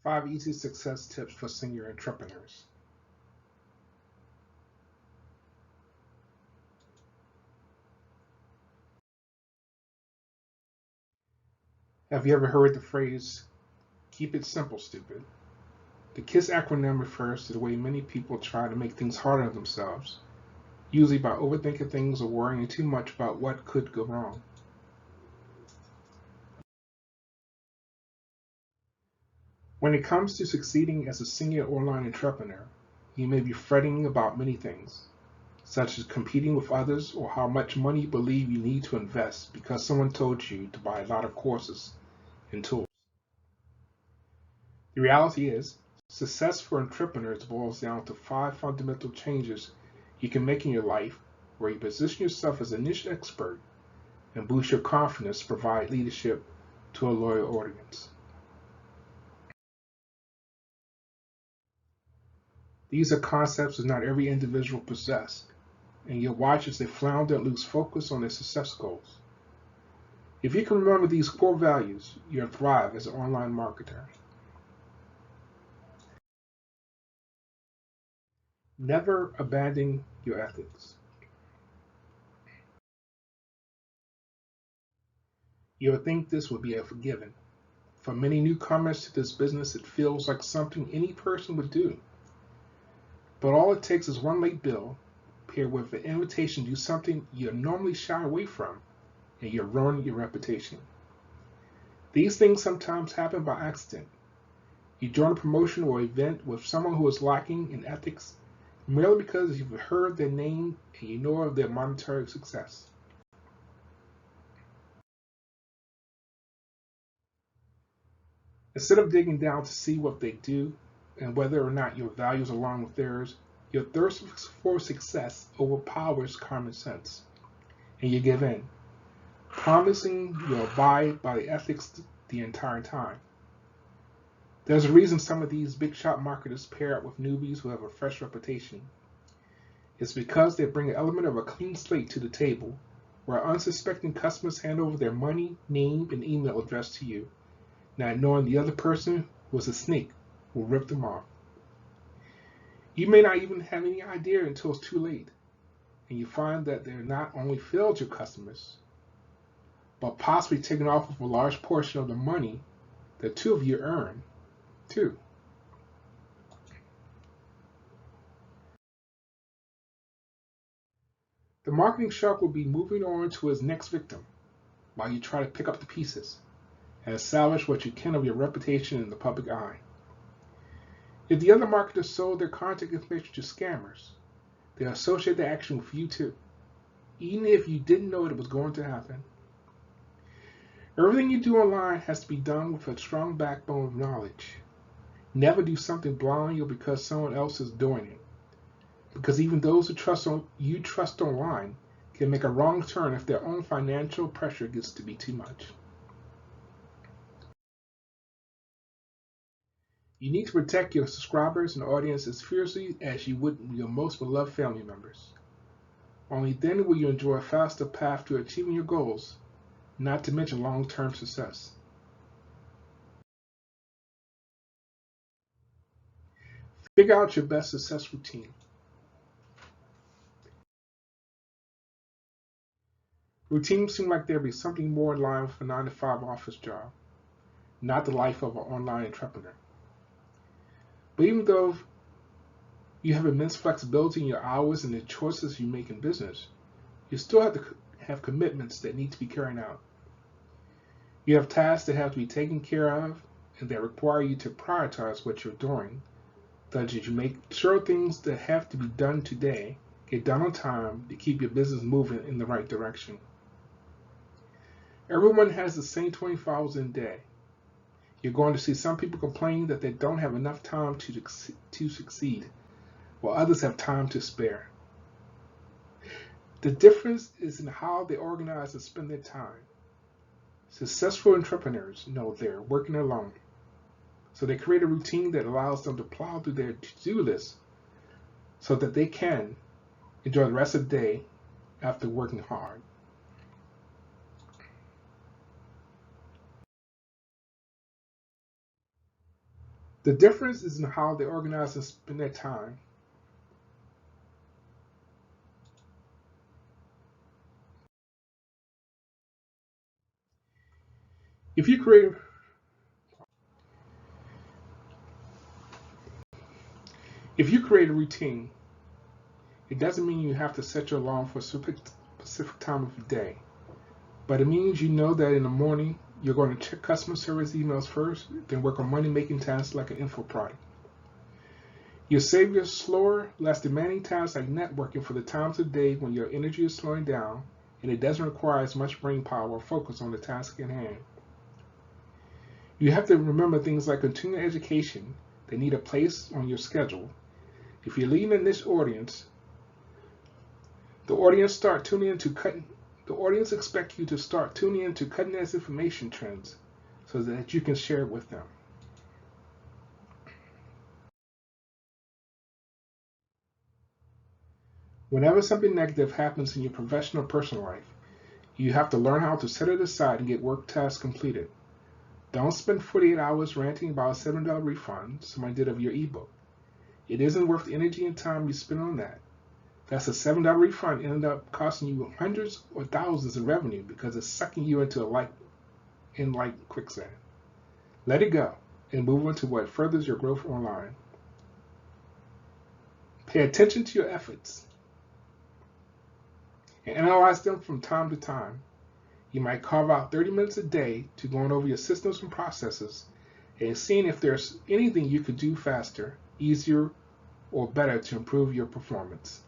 5 easy success tips for senior entrepreneurs. Have you ever heard the phrase, keep it simple, stupid? The KISS acronym refers to the way many people try to make things harder on themselves, usually by overthinking things or worrying too much about what could go wrong. When it comes to succeeding as a senior online entrepreneur, you may be fretting about many things, such as competing with others or how much money you believe you need to invest because someone told you to buy a lot of courses and tools. The reality is, success for entrepreneurs boils down to 5 fundamental changes you can make in your life where you position yourself as a niche expert and boost your confidence to provide leadership to a loyal audience. These are concepts that not every individual possesses, and you'll watch as they flounder and lose focus on their success goals. If you can remember these core values, you'll thrive as an online marketer. Never abandon your ethics. You would think this would be a given. For many newcomers to this business, it feels like something any person would do. But all it takes is one late bill, paired with an invitation to do something you normally shy away from, and you're ruining your reputation. These things sometimes happen by accident. You join a promotion or event with someone who is lacking in ethics merely because you've heard their name and you know of their monetary success. Instead of digging down to see what they do and whether or not your values align with theirs, your thirst for success overpowers common sense, and you give in, promising you'll abide by the ethics the entire time. There's a reason some of these big shot marketers pair up with newbies who have a fresh reputation. It's because they bring an element of a clean slate to the table, where unsuspecting customers hand over their money, name, and email address to you, not knowing the other person who is a snake will rip them off. You may not even have any idea until it's too late, and you find that they're not only failed your customers, but possibly taken off with a large portion of the money that two of you earn, too. The marketing shark will be moving on to his next victim while you try to pick up the pieces and salvage what you can of your reputation in the public eye. If the other marketers sold their contact information to scammers, they associate the action with you too, even if you didn't know it was going to happen. Everything you do online has to be done with a strong backbone of knowledge. Never do something blindly or because someone else is doing it, because even those who you trust online can make a wrong turn if their own financial pressure gets to be too much. You need to protect your subscribers and audience as fiercely as you would your most beloved family members. Only then will you enjoy a faster path to achieving your goals, not to mention long-term success. Figure out your best success routine. Routines seem like there'd be something more in line with a 9-to-5 office job, not the life of an online entrepreneur. But even though you have immense flexibility in your hours and the choices you make in business, you still have to have commitments that need to be carried out. You have tasks that have to be taken care of and that require you to prioritize what you're doing, such that you make sure things that have to be done today get done on time to keep your business moving in the right direction. Everyone has the same 24 hours in a day. You're going to see some people complain that they don't have enough time to succeed, while others have time to spare. The difference is in how they organize and spend their time. Successful entrepreneurs know they're working alone, so they create a routine that allows them to plow through their to-do list so that they can enjoy the rest of the day after working hard. The difference is in how they organize and spend their time. If you create a routine, it doesn't mean you have to set your alarm for a specific time of the day, but it means you know that in the morning you're going to check customer service emails first, then work on money-making tasks like an info product. You'll save your slower, less demanding tasks like networking for the times of day when your energy is slowing down and it doesn't require as much brain power or focus on the task at hand. You have to remember things like continuing education that need a place on your schedule. If you're leading a niche audience, the audience expect you to start tuning into cutting-edge information trends so that you can share it with them. Whenever something negative happens in your professional or personal life, you have to learn how to set it aside and get work tasks completed. Don't spend 48 hours ranting about a $7 refund somebody did of your ebook. It isn't worth the energy and time you spend on that. That's a $7 refund ended up costing you hundreds or thousands in revenue because it's sucking you into like quicksand. Let it go and move on to what furthers your growth online. Pay attention to your efforts and analyze them from time to time. You might carve out 30 minutes a day to going over your systems and processes and seeing if there's anything you could do faster, easier, or better to improve your performance.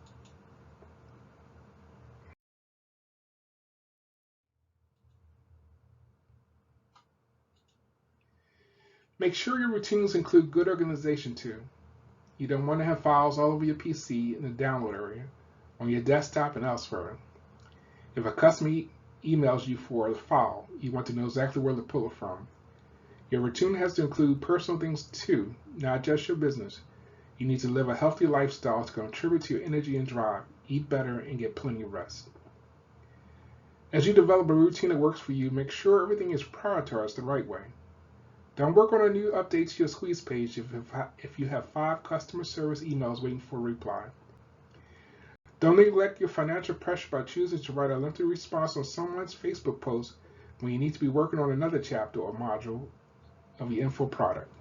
Make sure your routines include good organization too. You don't want to have files all over your PC in the download area, on your desktop, and elsewhere. If a customer emails you for a file, you want to know exactly where to pull it from. Your routine has to include personal things too, not just your business. You need to live a healthy lifestyle to contribute to your energy and drive, eat better, and get plenty of rest. As you develop a routine that works for you, make sure everything is prioritized the right way. Don't work on a new update to your squeeze page if you have 5 customer service emails waiting for a reply. Don't neglect your financial pressure by choosing to write a lengthy response on someone's Facebook post when you need to be working on another chapter or module of your info product.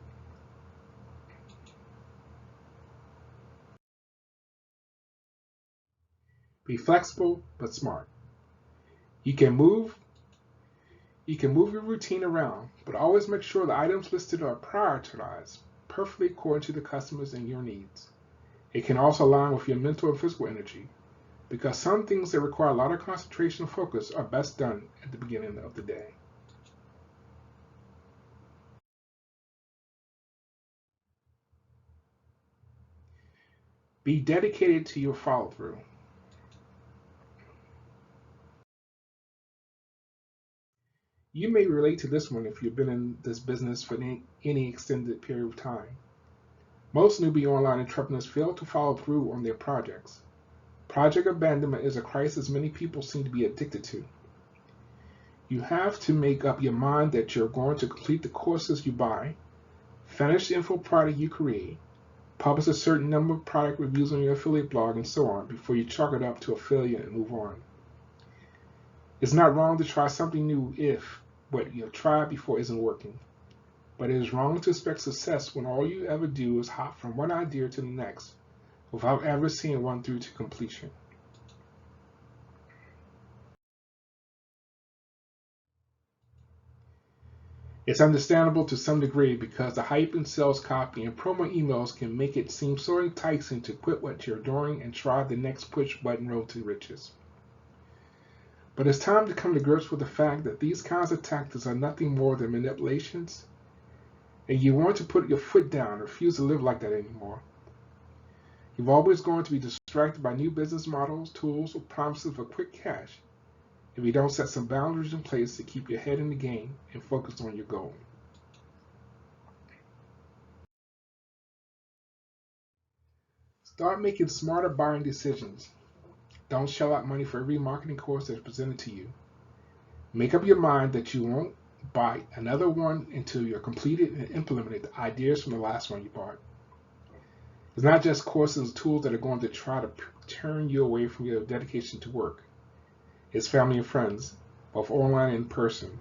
Be flexible but smart. You can move your routine around, but always make sure the items listed are prioritized perfectly according to the customers and your needs. It can also align with your mental and physical energy, because some things that require a lot of concentration and focus are best done at the beginning of the day. Be dedicated to your follow-through. You may relate to this one if you've been in this business for any extended period of time. Most newbie online entrepreneurs fail to follow through on their projects. Project abandonment is a crisis many people seem to be addicted to. You have to make up your mind that you're going to complete the courses you buy, finish the info product you create, publish a certain number of product reviews on your affiliate blog, and so on before you chalk it up to a failure and move on. It's not wrong to try something new if what you've tried before isn't working, but it is wrong to expect success when all you ever do is hop from one idea to the next without ever seeing one through to completion. It's understandable to some degree because the hype and sales copy and promo emails can make it seem so enticing to quit what you're doing and try the next push button road to riches. But it's time to come to grips with the fact that these kinds of tactics are nothing more than manipulations, and you want to put your foot down and refuse to live like that anymore. You're always going to be distracted by new business models, tools, or promises for quick cash if you don't set some boundaries in place to keep your head in the game and focus on your goal. Start making smarter buying decisions. Don't shell out money for every marketing course that's presented to you. Make up your mind that you won't buy another one until you're completed and implemented the ideas from the last one you bought. It's not just courses and tools that are going to try to turn you away from your dedication to work. It's family and friends, both online and in person.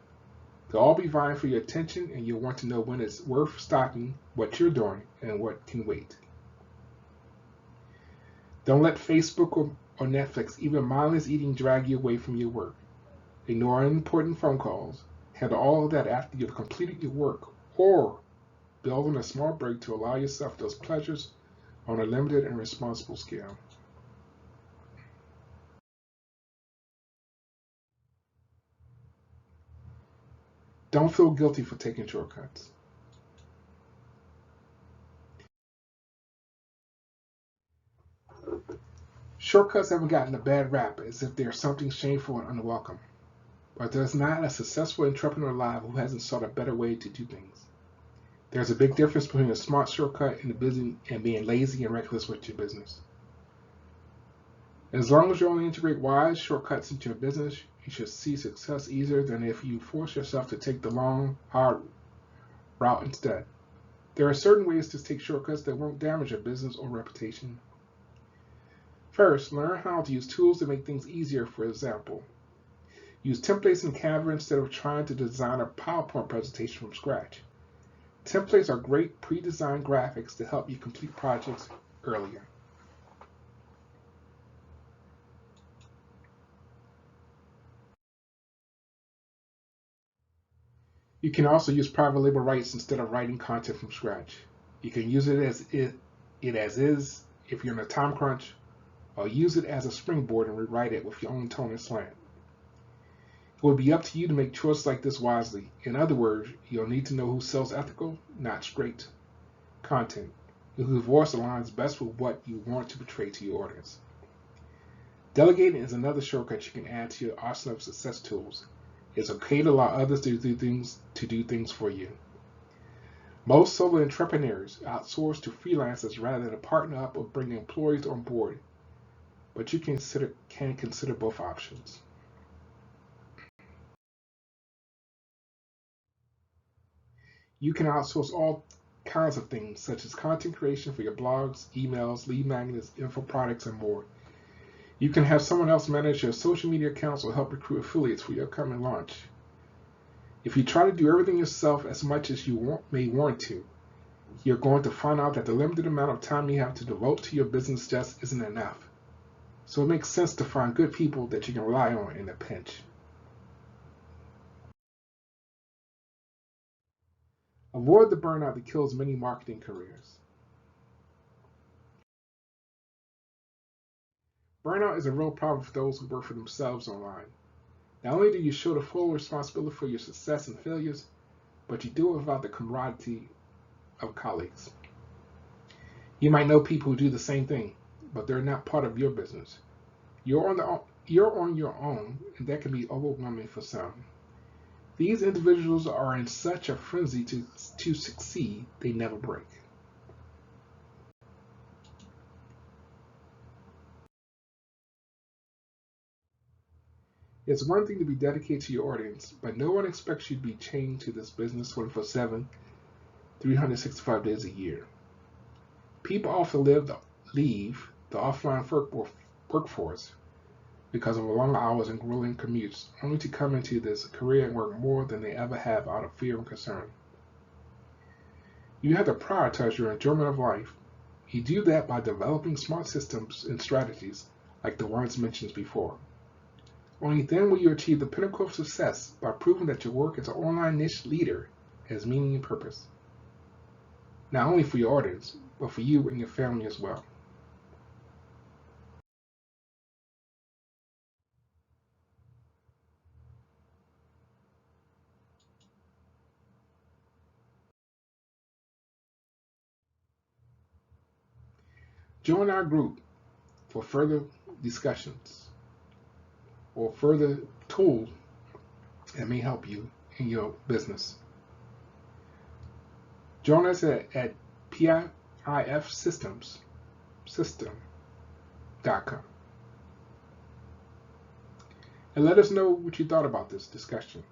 They'll all be vying for your attention, and you'll want to know when it's worth stopping what you're doing and what can wait. Don't let Facebook or Netflix, even mindless eating, drag you away from your work. Ignore unimportant phone calls. Handle all of that after you've completed your work, or build in a small break to allow yourself those pleasures on a limited and responsible scale. Don't feel guilty for taking shortcuts. Shortcuts haven't gotten a bad rap as if they're something shameful and unwelcome. But there's not a successful entrepreneur alive who hasn't sought a better way to do things. There's a big difference between a smart shortcut and being lazy and reckless with your business. As long as you only integrate wise shortcuts into your business, you should see success easier than if you force yourself to take the long, hard route instead. There are certain ways to take shortcuts that won't damage your business or reputation. First, learn how to use tools to make things easier. For example, use templates in Canva instead of trying to design a PowerPoint presentation from scratch. Templates are great pre-designed graphics to help you complete projects earlier. You can also use private label rights instead of writing content from scratch. You can use it as is if you're in a time crunch, or use it as a springboard and rewrite it with your own tone and slant. It will be up to you to make choices like this wisely. In other words, you'll need to know who sells ethical, not straight content, and whose voice aligns best with what you want to portray to your audience. Delegating is another shortcut you can add to your arsenal of success tools. It's okay to allow others to do things for you. Most solo entrepreneurs outsource to freelancers rather than partner up or bring employees on board, but you can consider both options. You can outsource all kinds of things, such as content creation for your blogs, emails, lead magnets, info products, and more. You can have someone else manage your social media accounts or help recruit affiliates for your upcoming launch. If you try to do everything yourself as much as you may want to, you're going to find out that the limited amount of time you have to devote to your business just isn't enough. So it makes sense to find good people that you can rely on in a pinch. Avoid the burnout that kills many marketing careers. Burnout is a real problem for those who work for themselves online. Not only do you show the full responsibility for your success and failures, but you do it without the camaraderie of colleagues. You might know people who do the same thing, but they're not part of your business. You're on your own, and that can be overwhelming for some. These individuals are in such a frenzy to succeed, they never break. It's one thing to be dedicated to your audience, but no one expects you to be chained to this business 24/7, 365 days a year. People often leave the offline workforce because of long hours and grueling commutes, only to come into this career and work more than they ever have out of fear and concern. You have to prioritize your enjoyment of life. You do that by developing smart systems and strategies like the ones mentioned before. Only then will you achieve the pinnacle of success by proving that your work as an online niche leader has meaning and purpose. Not only for your audience, but for you and your family as well. Join our group for further discussions or further tools that may help you in your business. Join us at PIFSystem.com and let us know what you thought about this discussion.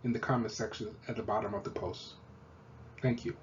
in the comment section at the bottom of the post. Thank you.